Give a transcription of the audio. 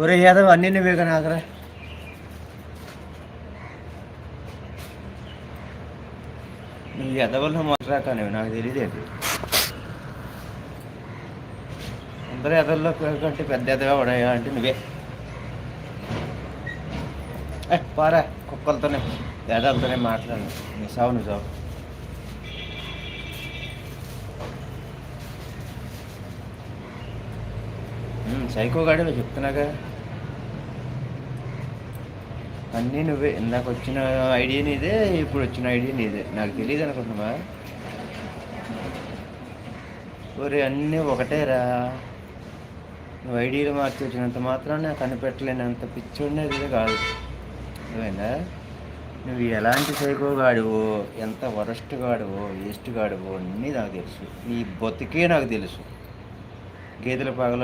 ఒరే యాదవ్ అన్నీ నువ్వే కానీ ఆగరా. నువ్వు ఎదవల్లో మొదలరాకానివి నాకు తెలియదు అది. అందరూ ఎదవల్లో కంటే పెద్ద ఎదవే పడాయా అంటే నువ్వే. పారా కుక్కలతోనే ఎదవలతోనే మాట్లాడు. నీ సావు నువ్వు సావు. సైకో గాడివే చెప్తున్నాగా. అన్నీ నువ్వే. ఇందాక వచ్చిన ఐడియా నీదే, ఇప్పుడు వచ్చిన ఐడియా నీదే. నాకు తెలియదు అనుకుంటున్నావా? ఒరే అన్నీ ఒకటేరా. నువ్వు ఐడియాలు మార్చి వచ్చినంత మాత్రాన కనిపెట్టలేనంత పిచ్చోడిని అది కాదు. నువ్వేనా? నువ్వు ఎలాంటి సైకో గాడివో, ఎంత వరస్ట్ గాడివో, వేస్ట్ గాడివో అన్నీ నాకు తెలుసు. నీ బతికే నాకు తెలుసు. గేదెల పాగలో